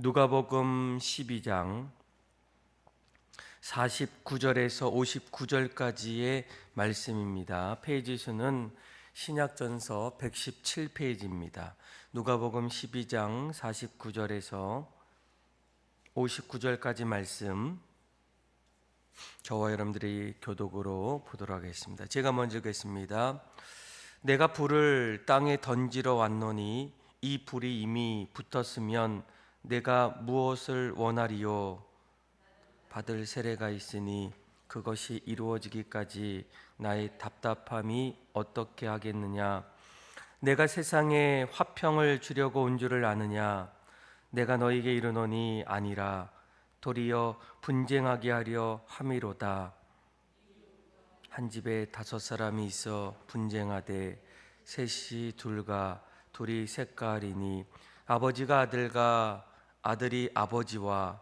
누가복음 12장 49절에서 59절까지의 말씀입니다. 페이지 수는 신약전서 117페이지입니다. 누가복음 12장 49절에서 59절까지 말씀, 저와 여러분들이 교독으로 보도록 하겠습니다. 제가 먼저 읽겠습니다. 내가 불을 땅에 던지러 왔노니 이 불이 이미 붙었으면 내가 무엇을 원하리요? 받을 세례가 있으니 그것이 이루어지기까지 나의 답답함이 어떻게 하겠느냐? 내가 세상에 화평을 주려고 온 줄을 아느냐? 내가 너에게 이르노니 아니라 도리어 분쟁하게 하려 함이로다. 한 집에 5사람이 있어 분쟁하되 셋이 둘과 둘이 셋가리니 아버지가 아들과 아들이 아버지와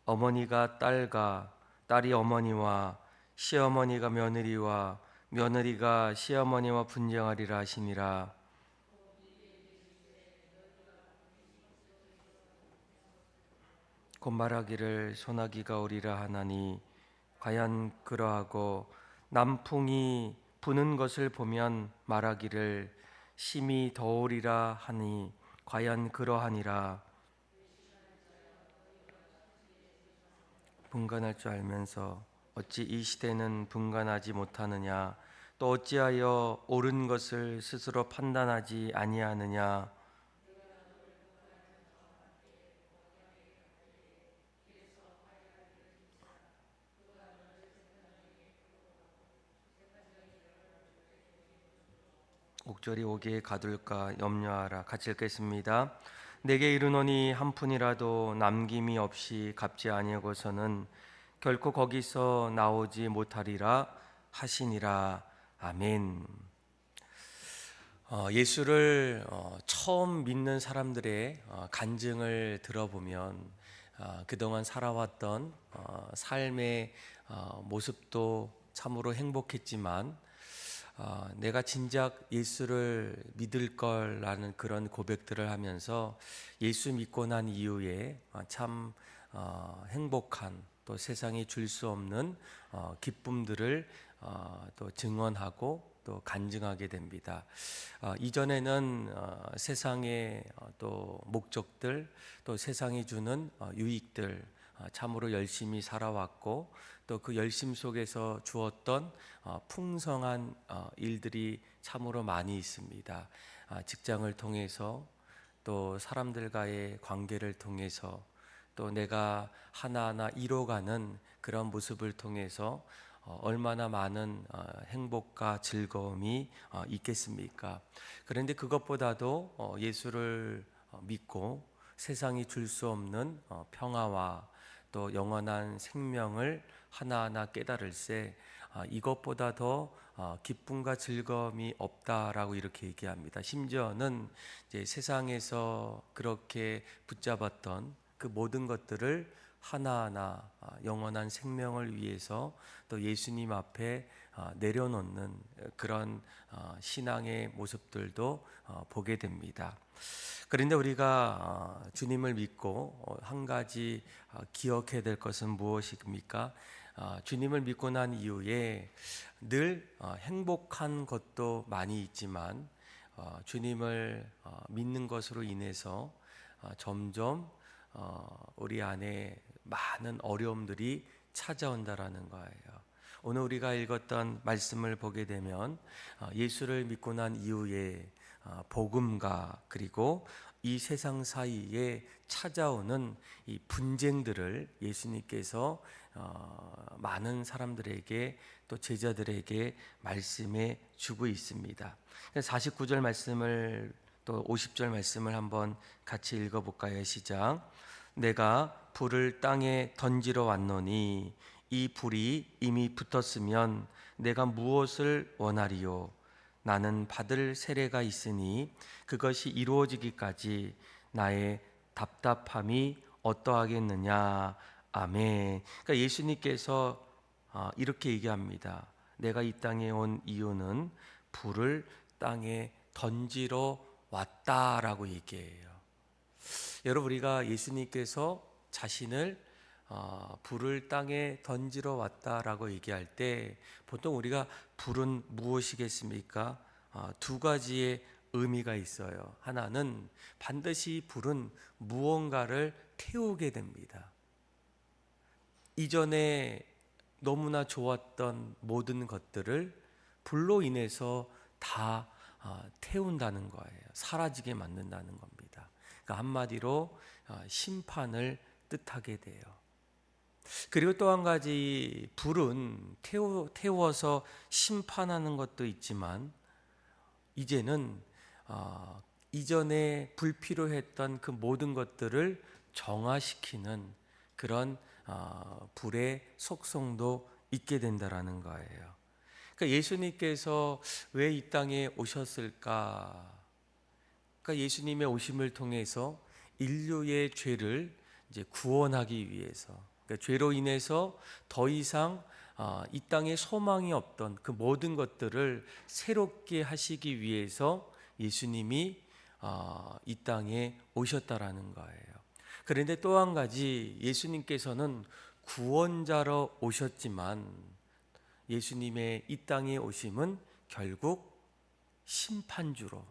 어머니가 딸과 딸이 어머니와 시어머니가 며느리와 며느리가 시어머니와 분쟁하리라 하시니라. 곧 말하기를 소나기가 오리라 하나니 과연 그러하고 남풍이 부는 것을 보면 말하기를 심히 더우리라 하니 과연 그러하니라. 분간할 줄 알면서 어찌 이 시대는 분간하지 못하느냐? 또 어찌하여 옳은 것을 스스로 판단하지 아니하느냐? 옥절이 오기에 가둘까 염려하라. 같이 읽겠습니다. 내게 이르노니 한 푼이라도 남김이 없이 갚지 아니하고서는 결코 거기서 나오지 못하리라 하시니라. 아멘. 예수를 처음 믿는 사람들의 간증을 들어보면 그동안 살아왔던 삶의 모습도 참으로 행복했지만 내가 진작 예수를 믿을 거라는 그런 고백들을 하면서 예수 믿고 난 이후에 참 행복한, 또 세상이 줄 수 없는 기쁨들을 또 증언하고 또 간증하게 됩니다. 이전에는 세상의 또 목적들, 또 세상이 주는 유익들 참으로 열심히 살아왔고, 또 그 열심 속에서 주었던 풍성한 일들이 참으로 많이 있습니다. 직장을 통해서, 또 사람들과의 관계를 통해서, 또 내가 하나하나 이뤄가는 그런 모습을 통해서 얼마나 많은 행복과 즐거움이 있겠습니까? 그런데 그것보다도 예수를 믿고 세상이 줄 수 없는 평화와 또 영원한 생명을 하나하나 깨달을세 이것보다 더 기쁨과 즐거움이 없다라고 이렇게 얘기합니다. 심지어는 이제 세상에서 그렇게 붙잡았던 그 모든 것들을 하나하나 영원한 생명을 위해서 또 예수님 앞에 내려놓는 그런 신앙의 모습들도 보게 됩니다. 그런데 우리가 주님을 믿고 한 가지 기억해야 될 것은 무엇입니까? 주님을 믿고 난 이후에 늘 행복한 것도 많이 있지만 주님을 믿는 것으로 인해서 점점 우리 안에 많은 어려움들이 찾아온다라는 거예요. 오늘 우리가 읽었던 말씀을 보게 되면 예수를 믿고 난 이후에 복음과 그리고 이 세상 사이에 찾아오는 이 분쟁들을 예수님께서 많은 사람들에게 또 제자들에게 말씀해 주고 있습니다. 49절 말씀을 또 50절 말씀을 한번 같이 읽어볼까요? 시작. 내가 불을 땅에 던지러 왔노니 이 불이 이미 붙었으면 내가 무엇을 원하리요? 나는 받을 세례가 있으니 그것이 이루어지기까지 나의 답답함이 어떠하겠느냐. 아멘. 그러니까 예수님께서 이렇게 얘기합니다. 내가 이 땅에 온 이유는 불을 땅에 던지러 왔다라고 얘기해요. 여러분, 우리가 예수님께서 자신을 불을 땅에 던지러 왔다라고 얘기할 때 보통 우리가 불은 무엇이겠습니까? 두 가지의 의미가 있어요. 하나는 반드시 불은 무언가를 태우게 됩니다. 이전에 너무나 좋았던 모든 것들을 불로 인해서 다 태운다는 거예요. 사라지게 만든다는 겁니다. 그러니까 한마디로 심판을 뜻하게 돼요. 그리고 또 한 가지, 불은 태워서 심판하는 것도 있지만 이제는 이전에 불필요했던 그 모든 것들을 정화시키는 그런 불의 속성도 있게 된다라는 거예요. 그러니까 예수님께서 왜 이 땅에 오셨을까? 그러니까 예수님의 오심을 통해서 인류의 죄를 이제 구원하기 위해서, 그러니까 죄로 인해서 더 이상 이 땅에 소망이 없던 그 모든 것들을 새롭게 하시기 위해서 예수님이 이 땅에 오셨다라는 거예요. 그런데 또 한 가지, 예수님께서는 구원자로 오셨지만 예수님의 이 땅에 오심은 결국 심판주로,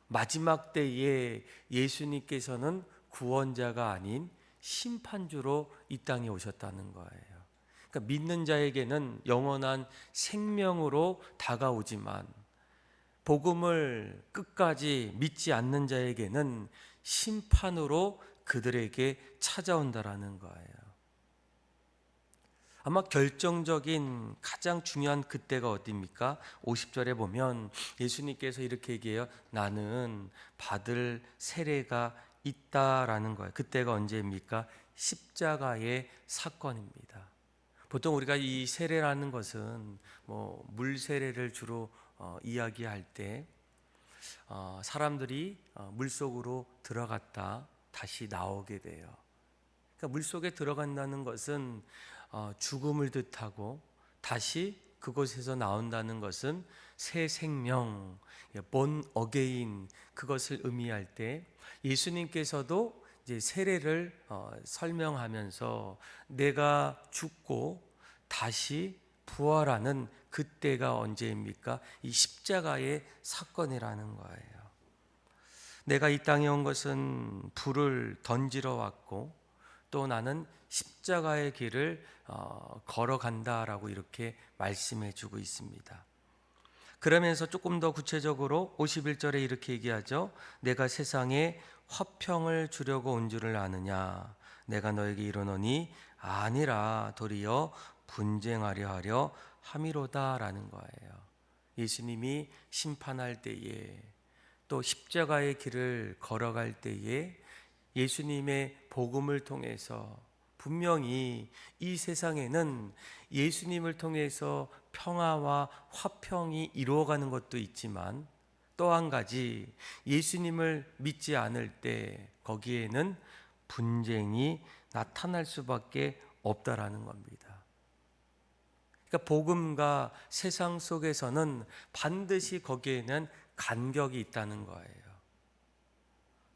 마지막 때에 예수님께서는 구원자가 아닌 심판주로 이 땅에 오셨다는 거예요. 그러니까 믿는 자에게는 영원한 생명으로 다가오지만 복음을 끝까지 믿지 않는 자에게는 심판으로 그들에게 찾아온다라는 거예요. 아마 결정적인 가장 중요한 그때가 어디입니까? 50절에 보면 예수님께서 이렇게 얘기해요. 나는 받을 세례가 있다라는 거예요. 그때가 언제입니까? 십자가의 사건입니다. 보통 우리가 이 세례라는 것은 물 세례를 주로 이야기할 때 사람들이 물속으로 들어갔다 다시 나오게 돼요. 그러니까 물속에 들어간다는 것은 죽음을 뜻하고 다시 그곳에서 나온다는 것은 새 생명, born again, 그것을 의미할 때 예수님께서도 이제 세례를 설명하면서 내가 죽고 다시 부활하는 그때가 언제입니까? 이 십자가의 사건이라는 거예요. 내가 이 땅에 온 것은 불을 던지러 왔고 또 나는 십자가의 길을 걸어간다라고 이렇게 말씀해 주고 있습니다. 그러면서 조금 더 구체적으로 51절에 이렇게 얘기하죠. 내가 세상에 화평을 주려고 온 줄을 아느냐? 내가 너에게 이르노니 아니라 도리어 분쟁하려 하려 함이로다라는 거예요. 예수님이 심판할 때에 또 십자가의 길을 걸어갈 때에 예수님의 복음을 통해서 분명히 이 세상에는 예수님을 통해서 평화와 화평이 이루어가는 것도 있지만 또 한 가지, 예수님을 믿지 않을 때 거기에는 분쟁이 나타날 수밖에 없다라는 겁니다. 그러니까 복음과 세상 속에서는 반드시 거기에는 간격이 있다는 거예요.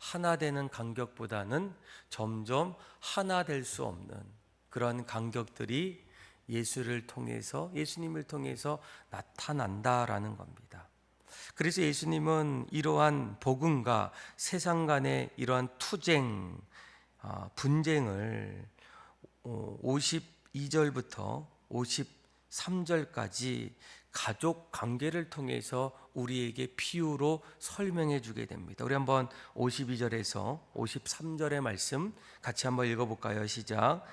하나 되는 간격보다는 점점 하나 될 수 없는 그런 간격들이 예수님을 통해서 나타난다라는 겁니다. 그래서 예수님은 이러한 복음과 세상 간의 이러한 투쟁, 분쟁을 52절부터 53절까지 가족 관계를 통해서 우리에게 비유로 설명해 주게 됩니다. 우리 한번 52절에서 53절의 말씀 같이 한번 읽어볼까요? 시작.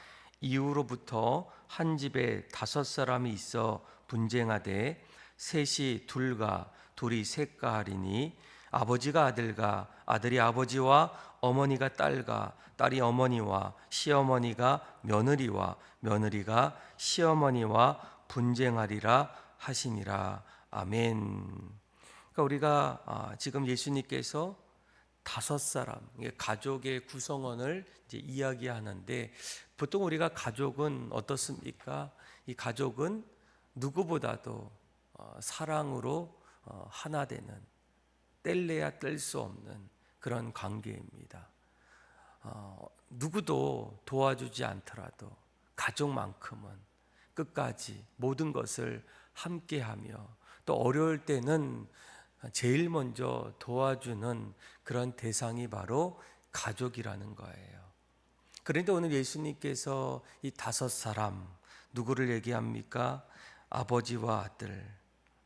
이후로부터 한 집에 5사람이 있어 분쟁하되 셋이 둘과 둘이 셋과 하리니 아버지가 아들과 아들이 아버지와 어머니가 딸과 딸이 어머니와 시어머니가 며느리와 며느리가 시어머니와 분쟁하리라 하시니라. 아멘. 그러니까 우리가 지금 예수님께서 5사람 가족의 구성원을 이제 이야기하는데 보통 우리가 가족은 어떻습니까? 이 가족은 누구보다도 사랑으로 하나 되는 뗄래야 뗄 수 없는 그런 관계입니다. 누구도 도와주지 않더라도 가족만큼은 끝까지 모든 것을 함께하며 또 어려울 때는 제일 먼저 도와주는 그런 대상이 바로 가족이라는 거예요. 그런데 오늘 예수님께서 이 5사람 누구를 얘기합니까? 아버지와 아들,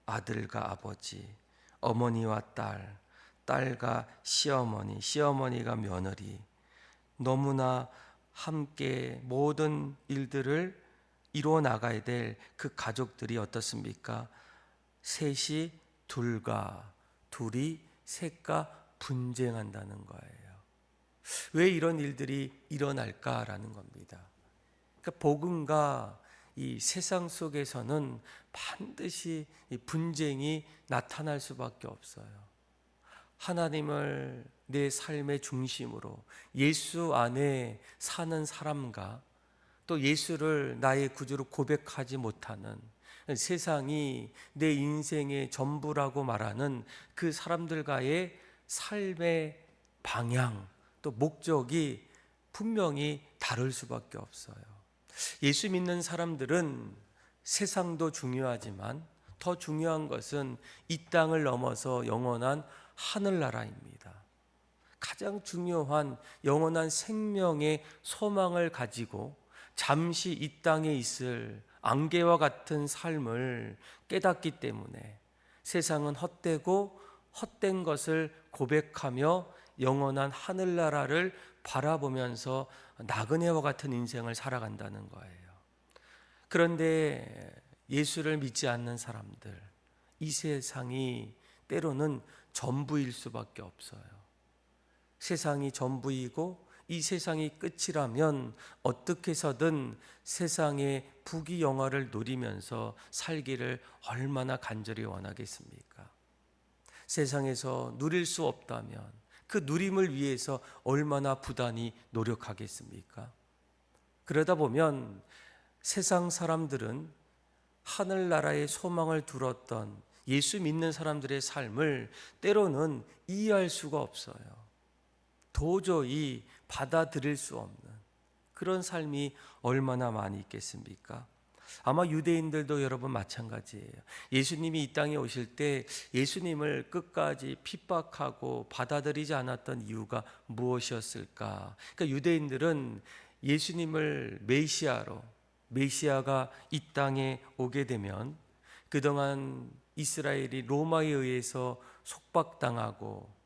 아들과 아버지, 어머니와 딸, 딸과 시어머니, 시어머니가 며느리, 너무나 함께 모든 일들을 이루어 나가야 될 그 가족들이 어떻습니까? 셋이 둘과 둘이 셋과 분쟁한다는 거예요. 왜 이런 일들이 일어날까라는 겁니다. 그러니까 복음과 이 세상 속에서는 반드시 이 분쟁이 나타날 수밖에 없어요. 하나님을 내 삶의 중심으로 예수 안에 사는 사람과 또 예수를 나의 구주로 고백하지 못하는, 세상이 내 인생의 전부라고 말하는 그 사람들과의 삶의 방향 또 목적이 분명히 다를 수밖에 없어요. 예수 믿는 사람들은 세상도 중요하지만 더 중요한 것은 이 땅을 넘어서 영원한 하늘나라입니다. 가장 중요한 영원한 생명의 소망을 가지고 잠시 이 땅에 있을 안개와 같은 삶을 깨닫기 때문에 세상은 헛되고 헛된 것을 고백하며 영원한 하늘나라를 바라보면서 나그네와 같은 인생을 살아간다는 거예요. 그런데 예수를 믿지 않는 사람들, 이 세상이 때로는 전부일 수밖에 없어요. 세상이 전부이고 이 세상이 끝이라면 어떻게 해서든 세상의 부귀영화를 누리면서 살기를 얼마나 간절히 원하겠습니까? 세상에서 누릴 수 없다면 그 누림을 위해서 얼마나 부단히 노력하겠습니까? 그러다 보면 세상 사람들은 하늘나라의 소망을 두었던 예수 믿는 사람들의 삶을 때로는 이해할 수가 없어요. 도저히 받아들일 수 없는 그런 삶이 얼마나 많이 있겠습니까? 아마 유대인들도 여러분 마찬가지예요. 예수님이 이 땅에 오실 때 예수님을 끝까지 핍박하고 받아들이지 않았던 이유가 무엇이었을까? 그러니까 유대인들은 예수님을 메시아가 이 땅에 오게 되면 그동안 이스라엘이 로마에 의해서 속박당하고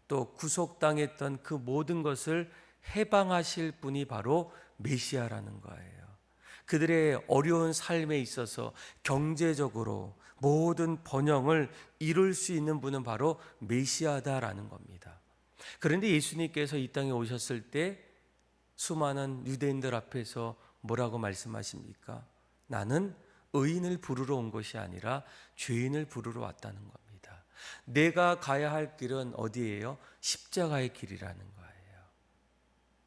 또 구속당했던 그 모든 것을 해방하실 분이 바로 메시아라는 거예요. 그들의 어려운 삶에 있어서 경제적으로 모든 번영을 이룰 수 있는 분은 바로 메시아다라는 겁니다. 그런데 예수님께서 이 땅에 오셨을 때 수많은 유대인들 앞에서 뭐라고 말씀하십니까? 나는 의인을 부르러 온 것이 아니라 죄인을 부르러 왔다는 겁니다. 내가 가야 할 길은 어디예요? 십자가의 길이라는 거예요.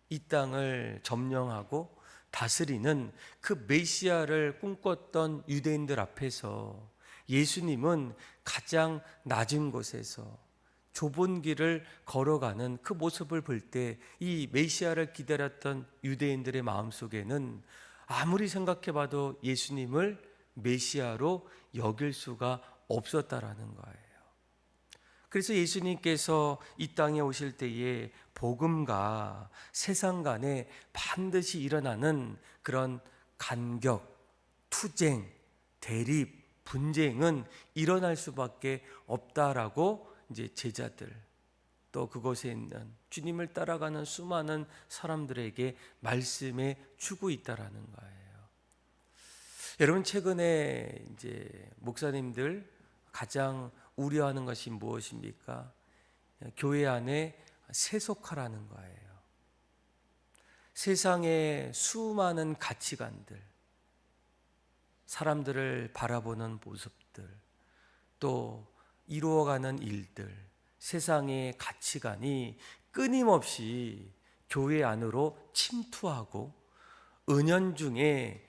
이 땅을 점령하고 다스리는 그 메시아를 꿈꿨던 유대인들 앞에서 예수님은 가장 낮은 곳에서 좁은 길을 걸어가는 그 모습을 볼 때 이 메시아를 기다렸던 유대인들의 마음속에는 아무리 생각해봐도 예수님을 메시아로 여길 수가 없었다라는 거예요. 그래서 예수님께서 이 땅에 오실 때에 복음과 세상 간에 반드시 일어나는 그런 간격, 투쟁, 대립, 분쟁은 일어날 수밖에 없다라고 이제 제자들 또 그곳에 있는 주님을 따라가는 수많은 사람들에게 말씀해 주고 있다라는 거예요. 여러분 최근에 이제 목사님들 가장 우려하는 것이 무엇입니까? 교회 안에 세속화라는 거예요. 세상의 수많은 가치관들, 사람들을 바라보는 모습들, 또 이루어가는 일들, 세상의 가치관이 끊임없이 교회 안으로 침투하고 은연중에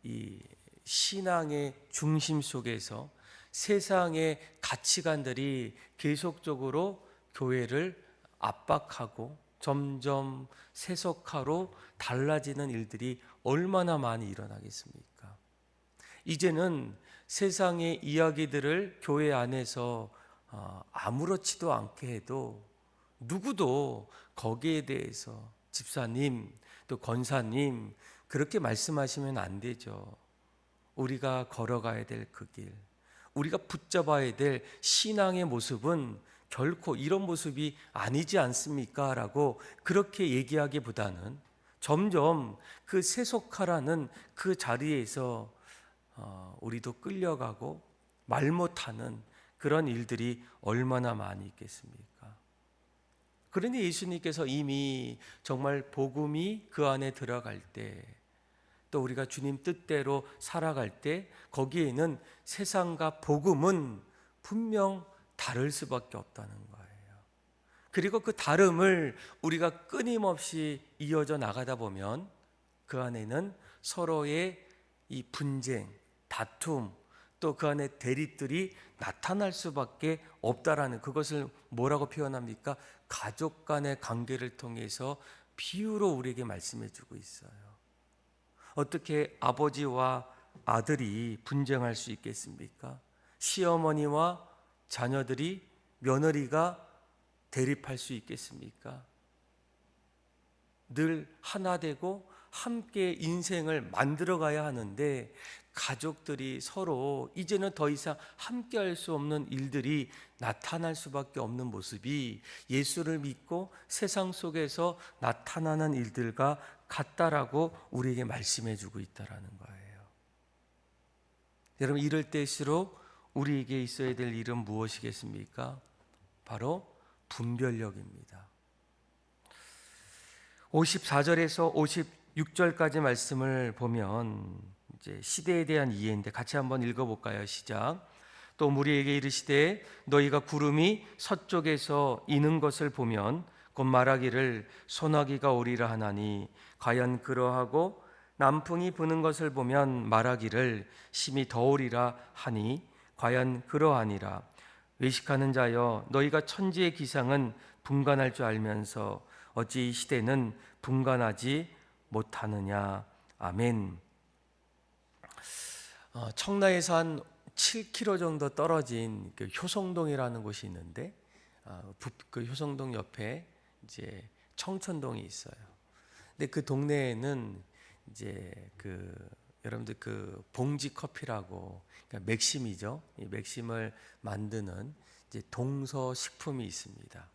이 신앙의 중심 속에서 세상의 가치관들이 계속적으로 교회를 압박하고 점점 세속화로 달라지는 일들이 얼마나 많이 일어나겠습니까? 이제는 세상의 이야기들을 교회 안에서 아무렇지도 않게 해도 누구도 거기에 대해서 집사님 또 권사님 그렇게 말씀하시면 안 되죠. 우리가 걸어가야 될 그 길, 우리가 붙잡아야 될 신앙의 모습은 결코 이런 모습이 아니지 않습니까? 라고 그렇게 얘기하기보다는 점점 그 세속화라는 그 자리에서 우리도 끌려가고 말 못하는 그런 일들이 얼마나 많이 있겠습니까? 그러니 예수님께서 이미 정말 복음이 그 안에 들어갈 때, 또 우리가 주님 뜻대로 살아갈 때 거기에는 세상과 복음은 분명 다를 수밖에 없다는 거예요. 그리고 그 다름을 우리가 끊임없이 이어져 나가다 보면 그 안에는 서로의 이 분쟁, 다툼, 또 그 안에 대립들이 나타날 수밖에 없다라는, 그것을 뭐라고 표현합니까? 가족 간의 관계를 통해서 비유로 우리에게 말씀해 주고 있어요. 어떻게 아버지와 아들이 분쟁할 수 있겠습니까? 시어머니와 자녀들이, 며느리가 대립할 수 있겠습니까? 늘 하나 되고 함께 인생을 만들어 가야 하는데 가족들이 서로 이제는 더 이상 함께 할 수 없는 일들이 나타날 수밖에 없는 모습이 예수를 믿고 세상 속에서 나타나는 일들과 같다라고 우리에게 말씀해 주고 있다라는 거예요. 여러분, 이럴 때일수록 우리에게 있어야 될 일은 무엇이겠습니까? 바로 분별력입니다. 54절에서 56절까지 말씀을 보면 이제 시대에 대한 이해인데 같이 한번 읽어볼까요? 시작. 또 무리에게 이르시되 너희가 구름이 서쪽에서 이는 것을 보면 곧 말하기를 소나기가 오리라 하나니 과연 그러하고 남풍이 부는 것을 보면 말하기를 심히 더우리라 하니 과연 그러하니라. 외식하는 자여 너희가 천지의 기상은 분간할 줄 알면서 어찌 이 시대는 분간하지 못하느냐. 아멘. 청라에서 한 7km 정도 떨어진 그 효성동이라는 곳이 있는데 그 효성동 옆에 이제 청천동이 있어요. 근데 그 동네에는 이제 그 여러분들 그 봉지 커피라고, 그러니까 맥심이죠. 이 맥심을 만드는 이제 동서 식품이 있습니다.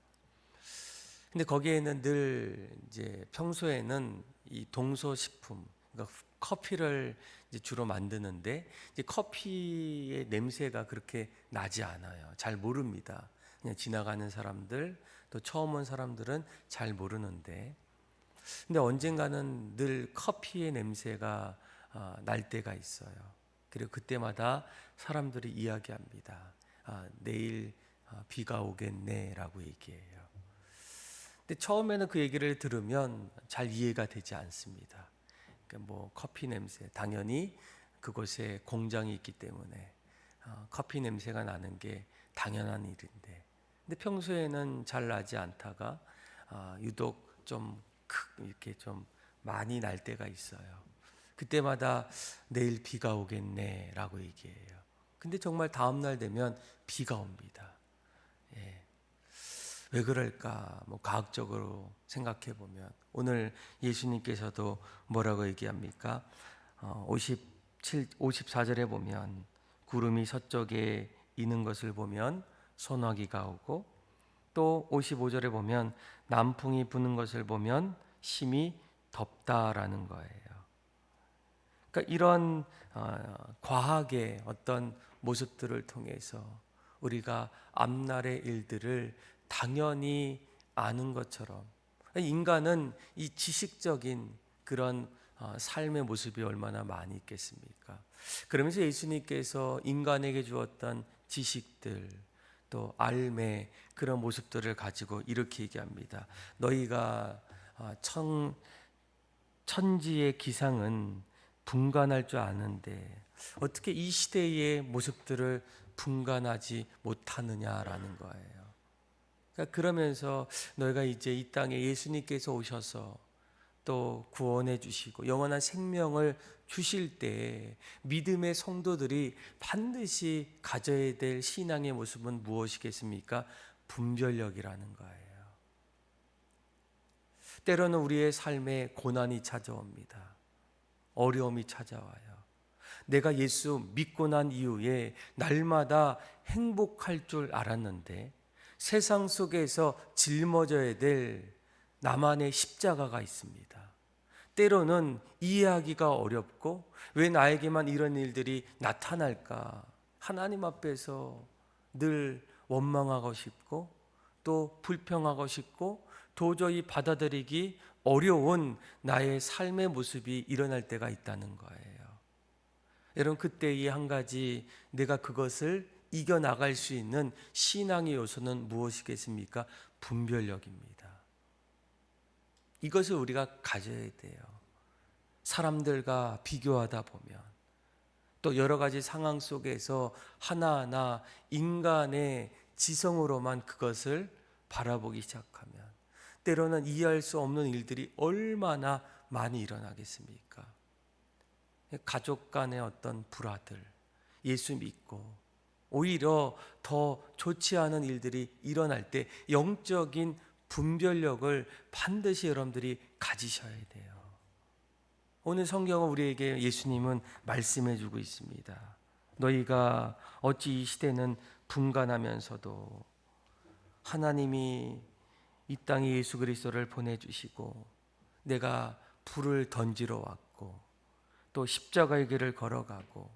근데 거기에는 늘 이제 평소에는 이 동서 식품, 그러니까 커피를 이제 주로 만드는데 이제 커피의 냄새가 그렇게 나지 않아요. 잘 모릅니다. 그냥 지나가는 사람들, 또 처음 온 사람들은 잘 모르는데, 근데 언젠가는 늘 커피의 냄새가 날 때가 있어요. 그리고 그때마다 사람들이 이야기합니다. 내일 비가 오겠네라고 얘기해요. 근데 처음에는 그 얘기를 들으면 잘 이해가 되지 않습니다. 그러니까 뭐 커피 냄새, 당연히 그곳에 공장이 있기 때문에 커피 냄새가 나는 게 당연한 일인데, 근데 평소에는 잘 나지 않다가 유독 좀 이렇게 좀 많이 날 때가 있어요. 그때마다 내일 비가 오겠네라고 얘기해요. 근데 정말 다음 날 되면 비가 옵니다. 예. 왜 그럴까? 뭐 과학적으로 생각해 보면 오늘 예수님께서도 뭐라고 얘기합니까? 54절에 보면 구름이 서쪽에 이는 것을 보면 소나기가 오고, 또 55절에 보면 남풍이 부는 것을 보면 심히 덥다라는 거예요. 그러니까 이런 과학의 어떤 모습들을 통해서 우리가 앞날의 일들을 당연히 아는 것처럼, 인간은 이 지식적인 그런 삶의 모습이 얼마나 많이 있겠습니까? 그러면서 예수님께서 인간에게 주었던 지식들, 또 알매, 그런 모습들을 가지고 이렇게 얘기합니다. 너희가 천지의 기상은 분간할 줄 아는데 어떻게 이 시대의 모습들을 분간하지 못하느냐라는 거예요. 그러면서 너희가 이제 이 땅에 예수님께서 오셔서 또 구원해 주시고 영원한 생명을 주실 때 믿음의 성도들이 반드시 가져야 될 신앙의 모습은 무엇이겠습니까? 분별력이라는 거예요. 때로는 우리의 삶에 고난이 찾아옵니다. 어려움이 찾아와요. 내가 예수 믿고 난 이후에 날마다 행복할 줄 알았는데 세상 속에서 짊어져야 될 나만의 십자가가 있습니다. 때로는 이해하기가 어렵고 왜 나에게만 이런 일들이 나타날까? 하나님 앞에서 늘 원망하고 싶고 또 불평하고 싶고 도저히 받아들이기 어려운 나의 삶의 모습이 일어날 때가 있다는 거예요. 여러분, 그때 이 한 가지 내가 그것을 이겨나갈 수 있는 신앙의 요소는 무엇이겠습니까? 분별력입니다. 이것을 우리가 가져야 돼요. 사람들과 비교하다 보면 또 여러 가지 상황 속에서 하나하나 인간의 지성으로만 그것을 바라보기 시작하면 때로는 이해할 수 없는 일들이 얼마나 많이 일어나겠습니까? 가족 간의 어떤 불화들, 예수 믿고 오히려 더 좋지 않은 일들이 일어날 때 영적인 분별력을 반드시 여러분들이 가지셔야 돼요. 오늘 성경은 우리에게 예수님은 말씀해 주고 있습니다. 너희가 어찌 이 시대는 분간하면서도 하나님이 이 땅에 예수 그리스도를 보내주시고 내가 불을 던지러 왔고 또 십자가의 길을 걸어가고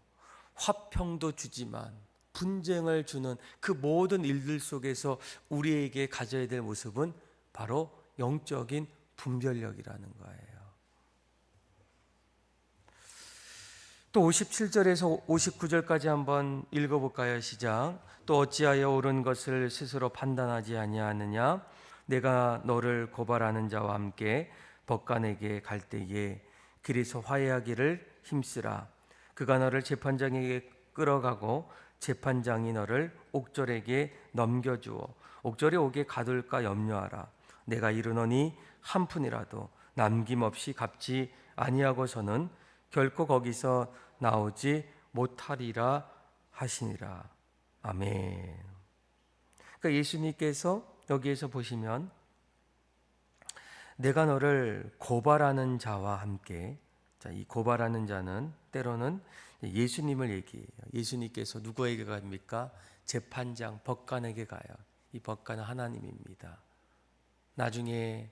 화평도 주지만 분쟁을 주는 그 모든 일들 속에서 우리에게 가져야 될 모습은 바로 영적인 분별력이라는 거예요. 또 57절에서 59절까지 한번 읽어볼까요? 시작. 또 어찌하여 옳은 것을 스스로 판단하지 아니하느냐? 내가 너를 고발하는 자와 함께 법관에게 갈 때에 그리서 화해하기를 힘쓰라. 그가 너를 재판장에게 끌어가고 재판장이 너를 옥졸에게 넘겨주어 옥졸이 오게 가둘까 염려하라. 내가 이르노니 한 푼이라도 남김없이 갚지 아니하고서는 결코 거기서 나오지 못하리라 하시니라. 아멘. 그러니까 예수님께서 여기에서 보시면 내가 너를 고발하는 자와 함께, 자, 이 고발하는 자는 때로는 예수님을 얘기해요. 예수님께서 누구에게 갑니까? 재판장, 법관에게 가요. 이 법관은 하나님입니다. 나중에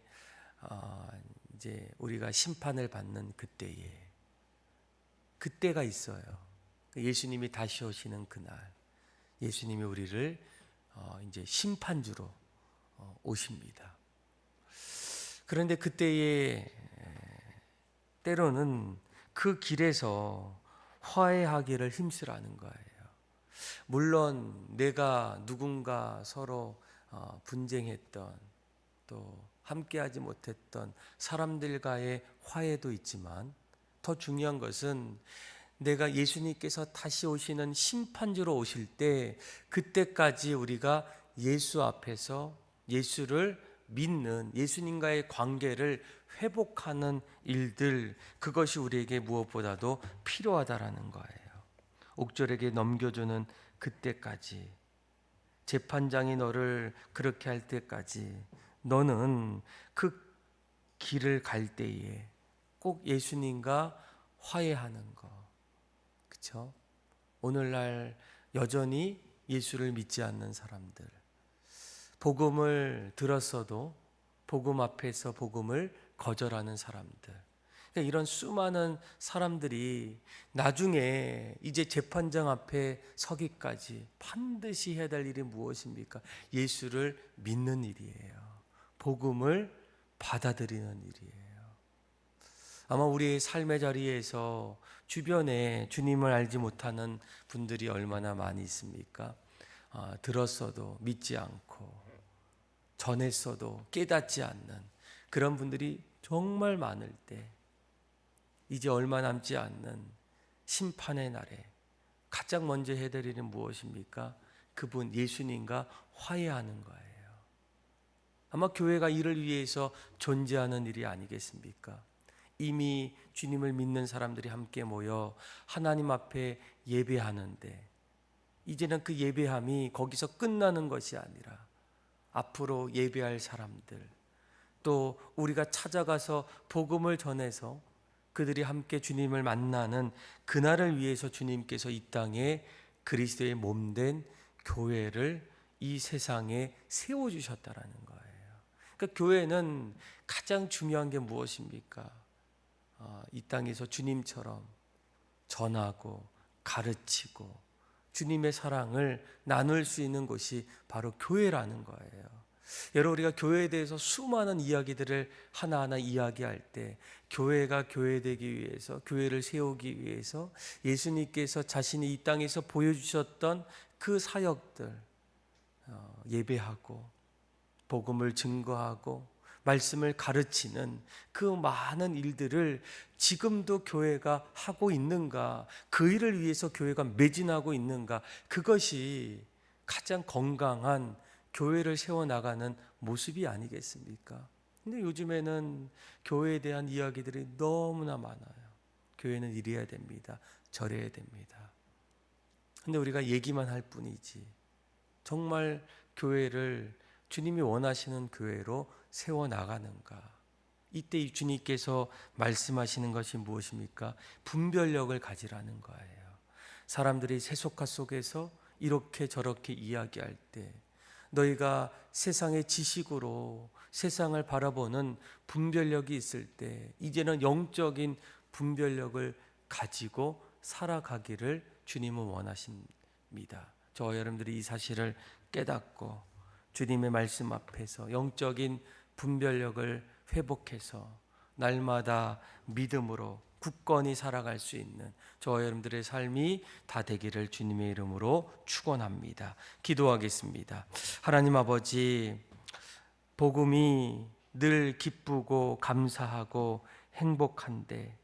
이제 우리가 심판을 받는 그때가 있어요. 예수님이 다시 오시는 그날, 예수님이 우리를 이제 심판주로 오십니다. 그런데 그때에 때로는 그 길에서 화해하기를 힘쓰라는 거예요. 물론 내가 누군가 서로 분쟁했던 또 함께하지 못했던 사람들과의 화해도 있지만 더 중요한 것은 내가 예수님께서 다시 오시는 심판주로 오실 때 그때까지 우리가 예수 앞에서 예수를 믿는 예수님과의 관계를 회복하는 일들, 그것이 우리에게 무엇보다도 필요하다라는 거예요. 옥졸에게 넘겨주는 그때까지, 재판장이 너를 그렇게 할 때까지 너는 그 길을 갈 때에 꼭 예수님과 화해하는 거. 그렇죠? 오늘날 여전히 예수를 믿지 않는 사람들, 복음을 들었어도 복음 앞에서 복음을 거절하는 사람들, 그러니까 이런 수많은 사람들이 나중에 이제 재판장 앞에 서기까지 반드시 해야 될 일이 무엇입니까? 예수를 믿는 일이에요. 복음을 받아들이는 일이에요. 아마 우리의 삶의 자리에서 주변에 주님을 알지 못하는 분들이 얼마나 많이 있습니까? 들었어도 믿지 않고 전했어도 깨닫지 않는 그런 분들이 정말 많을 때 이제 얼마 남지 않는 심판의 날에 가장 먼저 해야 될 일은 무엇입니까? 그분 예수님과 화해하는 거예요. 아마 교회가 이를 위해서 존재하는 일이 아니겠습니까? 이미 주님을 믿는 사람들이 함께 모여 하나님 앞에 예배하는데, 이제는 그 예배함이 거기서 끝나는 것이 아니라 앞으로 예배할 사람들, 또 우리가 찾아가서 복음을 전해서 그들이 함께 주님을 만나는 그날을 위해서 주님께서 이 땅에 그리스도의 몸된 교회를 이 세상에 세워주셨다라는 거예요. 그러니까 교회는 가장 중요한 게 무엇입니까? 이 땅에서 주님처럼 전하고 가르치고 주님의 사랑을 나눌 수 있는 곳이 바로 교회라는 거예요. 여러분, 우리가 교회에 대해서 수많은 이야기들을 하나하나 이야기할 때, 교회가 교회되기 위해서, 교회를 세우기 위해서 예수님께서 자신이 이 땅에서 보여주셨던 그 사역들, 예배하고 복음을 증거하고 말씀을 가르치는 그 많은 일들을 지금도 교회가 하고 있는가, 그 일을 위해서 교회가 매진하고 있는가, 그것이 가장 건강한 교회를 세워나가는 모습이 아니겠습니까? 근데 요즘에는 교회에 대한 이야기들이 너무나 많아요. 교회는 이래야 됩니다, 저래야 됩니다. 근데 우리가 얘기만 할 뿐이지 정말 교회를 주님이 원하시는 교회로 세워나가는가? 이때 이 주님께서 말씀하시는 것이 무엇입니까? 분별력을 가지라는 거예요. 사람들이 세속화 속에서 이렇게 저렇게 이야기할 때, 너희가 세상의 지식으로 세상을 바라보는 분별력이 있을 때, 이제는 영적인 분별력을 가지고 살아가기를 주님은 원하십니다. 저와 여러분들이 이 사실을 깨닫고 주님의 말씀 앞에서 영적인 분별력을 회복해서 날마다 믿음으로 굳건히 살아갈 수 있는 저와 여러분들의 삶이 다 되기를 주님의 이름으로 축원합니다. 기도하겠습니다. 하나님 아버지, 복음이 늘 기쁘고 감사하고 행복한데,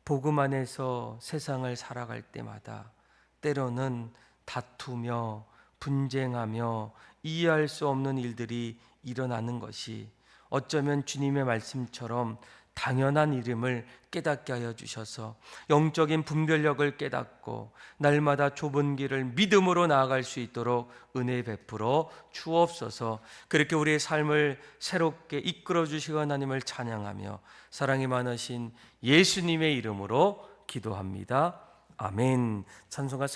복음 안에서 세상을 살아갈 때마다 때로는 다투며 분쟁하며 이해할 수 없는 일들이 일어나는 것이 어쩌면 주님의 말씀처럼 당연한 일임을 깨닫게 하여 주셔서 영적인 분별력을 깨닫고 날마다 좁은 길을 믿음으로 나아갈 수 있도록 은혜 베풀어 주옵소서. 그렇게 우리의 삶을 새롭게 이끌어 주시고 하나님을 찬양하며 사랑이 많으신 예수님의 이름으로 기도합니다. 아멘. 찬송가